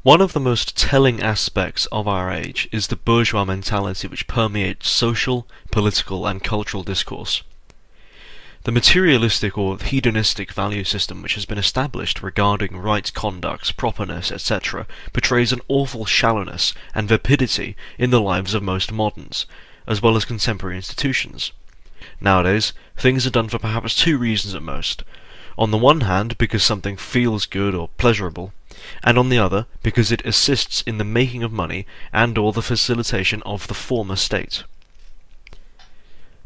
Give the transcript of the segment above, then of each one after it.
One of the most telling aspects of our age is the bourgeois mentality which permeates social, political, and cultural discourse. The materialistic or hedonistic value system which has been established regarding right conduct, properness, etc. portrays an awful shallowness and vapidity in the lives of most moderns, as well as contemporary institutions. Nowadays, things are done for perhaps two reasons at most. On the one hand, because something feels good or pleasurable, and on the other, because it assists in the making of money and or the facilitation of the former state.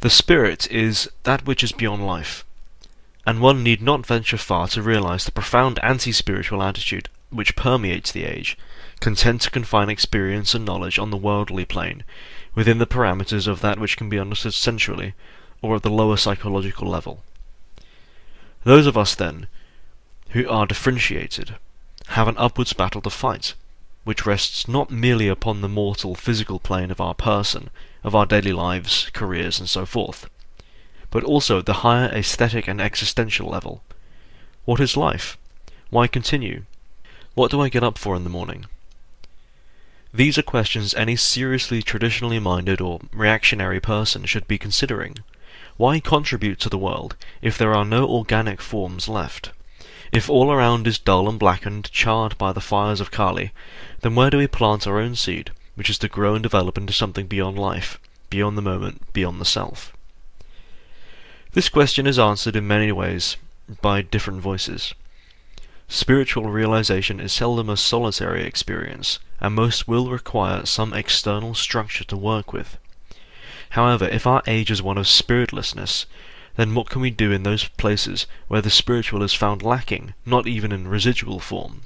The spirit is that which is beyond life, and one need not venture far to realize the profound anti-spiritual attitude which permeates the age, content to confine experience and knowledge on the worldly plane, within the parameters of that which can be understood sensually, or at the lower psychological level. Those of us, then, who are differentiated, have an upwards battle to fight, which rests not merely upon the mortal physical plane of our person, of our daily lives, careers, and so forth, but also at the higher aesthetic and existential level. What is life? Why continue? What do I get up for in the morning? These are questions any seriously traditionally minded or reactionary person should be considering. Why contribute to the world if there are no organic forms left? If all around is dull and blackened, charred by the fires of Kali, then where do we plant our own seed, which is to grow and develop into something beyond life, beyond the moment, beyond the self? This question is answered in many ways by different voices. Spiritual realization is seldom a solitary experience, and most will require some external structure to work with. However, if our age is one of spiritlessness, then what can we do in those places where the spiritual is found lacking, not even in residual form?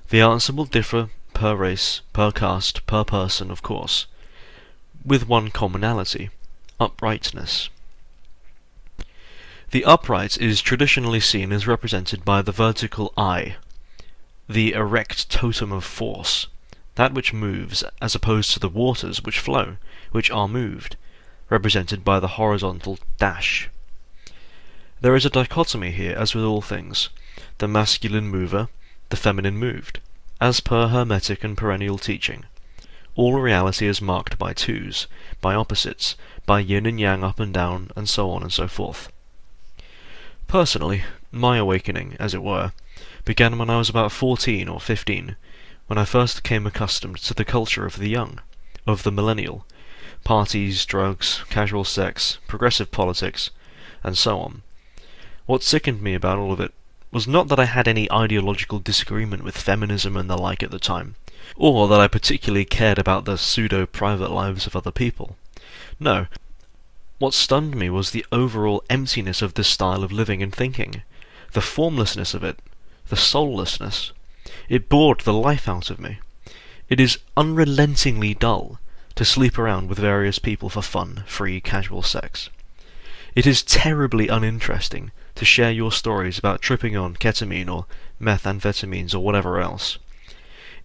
The answer will differ per race, per caste, per person, of course, with one commonality: uprightness. The upright is traditionally seen as represented by the vertical I, the erect totem of force, that which moves, as opposed to the waters which flow, which are moved, represented by the horizontal dash. There is a dichotomy here, as with all things: the masculine mover, the feminine moved, as per Hermetic and perennial teaching. All reality is marked by twos, by opposites, by yin and yang, up and down, and so on and so forth. Personally, my awakening, as it were, began when I was about 14 or 15, when I first became accustomed to the culture of the young, of the millennial, parties, drugs, casual sex, progressive politics, and so on. What sickened me about all of it was not that I had any ideological disagreement with feminism and the like at the time, or that I particularly cared about the pseudo-private lives of other people. No, what stunned me was the overall emptiness of this style of living and thinking, the formlessness of it, the soullessness. It bored the life out of me. It is unrelentingly dull to sleep around with various people for fun, free, casual sex. It is terribly uninteresting to share your stories about tripping on ketamine or methamphetamines or whatever else.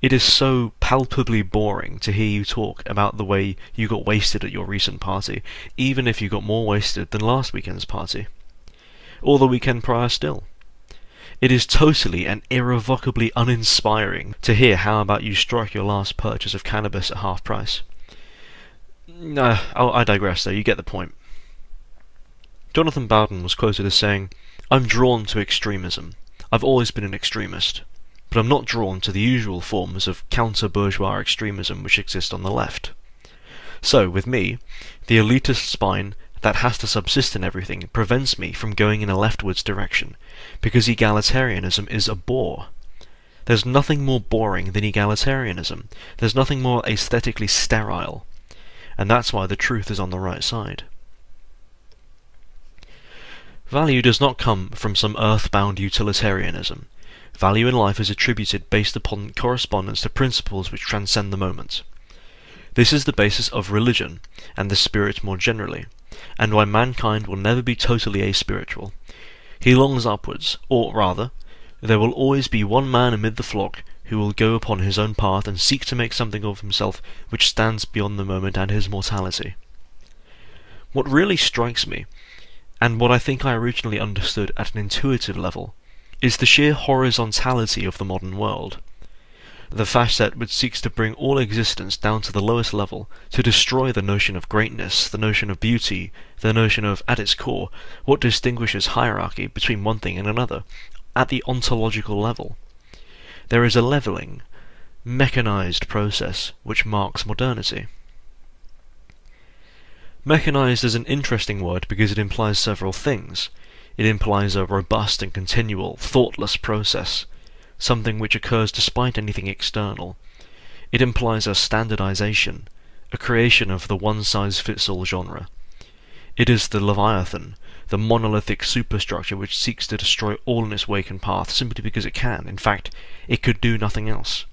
It is so palpably boring to hear you talk about the way you got wasted at your recent party, even if you got more wasted than last weekend's party, or the weekend prior still. It is totally and irrevocably uninspiring to hear how about you struck your last purchase of cannabis at half price. I digress though, you get the point. Jonathan Bowden was quoted as saying, "I'm drawn to extremism. I've always been an extremist, but I'm not drawn to the usual forms of counter-bourgeois extremism which exist on the left." So, with me, the elitist spine that has to subsist in everything prevents me from going in a leftwards direction, because egalitarianism is a bore. There's nothing more boring than egalitarianism. There's nothing more aesthetically sterile. And that's why the truth is on the right side. Value does not come from some earthbound utilitarianism. Value in life is attributed based upon correspondence to principles which transcend the moment. This is the basis of religion, and the spirit more generally, and why mankind will never be totally aspiritual. He longs upwards, or rather, there will always be one man amid the flock who will go upon his own path and seek to make something of himself which stands beyond the moment and his mortality. What really strikes me, and what I think I originally understood at an intuitive level, is the sheer horizontality of the modern world. the facet which seeks to bring all existence down to the lowest level, to destroy the notion of greatness, the notion of beauty, the notion of, at its core, what distinguishes hierarchy between one thing and another, at the ontological level. There is a levelling, mechanized process which marks modernity. Mechanized is an interesting word because it implies several things. It implies a robust and continual, thoughtless process, something which occurs despite anything external. It implies a standardization, a creation of the one-size-fits-all genre. It is the Leviathan, the monolithic superstructure which seeks to destroy all in its wake and path simply because it can. In fact, it could do nothing else.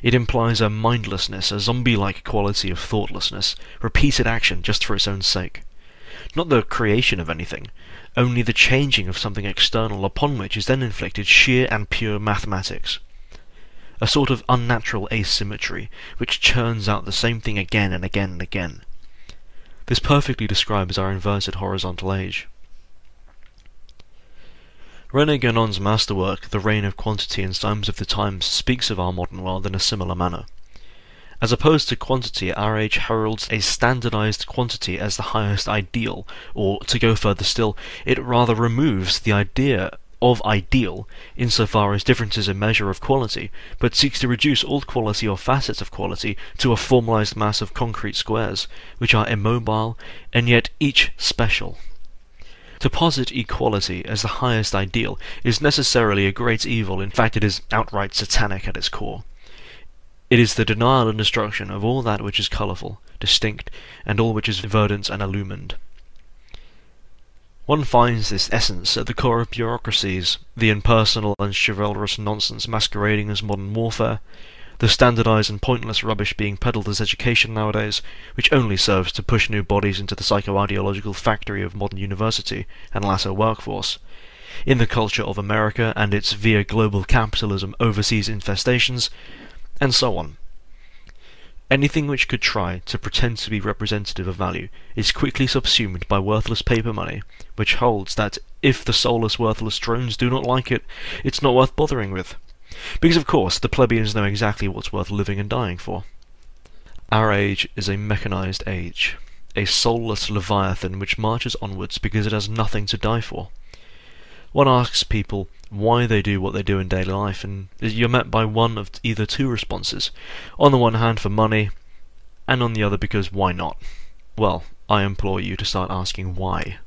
It implies a mindlessness, a zombie-like quality of thoughtlessness, repeated action just for its own sake. Not the creation of anything, only the changing of something external upon which is then inflicted sheer and pure mathematics. A sort of unnatural asymmetry, which churns out the same thing again and again and again. This perfectly describes our inverted horizontal age. René Guénon's masterwork, The Reign of Quantity and Signs of the Times, speaks of our modern world in a similar manner. As opposed to quantity, our age heralds a standardized quantity as the highest ideal, or, to go further still, it rather removes the idea of ideal insofar as differences in measure of quality, but seeks to reduce all quality or facets of quality to a formalized mass of concrete squares, which are immobile and yet each special. To posit equality as the highest ideal is necessarily a great evil. In fact, it is outright satanic at its core. It is the denial and destruction of all that which is colourful, distinct, and all which is verdant and illumined. One finds this essence at the core of bureaucracies, the impersonal and chivalrous nonsense masquerading as modern warfare, the standardized and pointless rubbish being peddled as education nowadays, which only serves to push new bodies into the psycho-ideological factory of modern university and lasso workforce, in the culture of America and its via global capitalism overseas infestations, and so on. Anything which could try to pretend to be representative of value is quickly subsumed by worthless paper money, which holds that if the soulless worthless drones do not like it, it's not worth bothering with. Because of course the plebeians know exactly what's worth living and dying for. Our age is a mechanized age, a soulless leviathan which marches onwards because it has nothing to die for. One asks people why they do what they do in daily life, and you're met by one of either two responses. On the one hand for money, and on the other because why not? Well, I implore you to start asking why.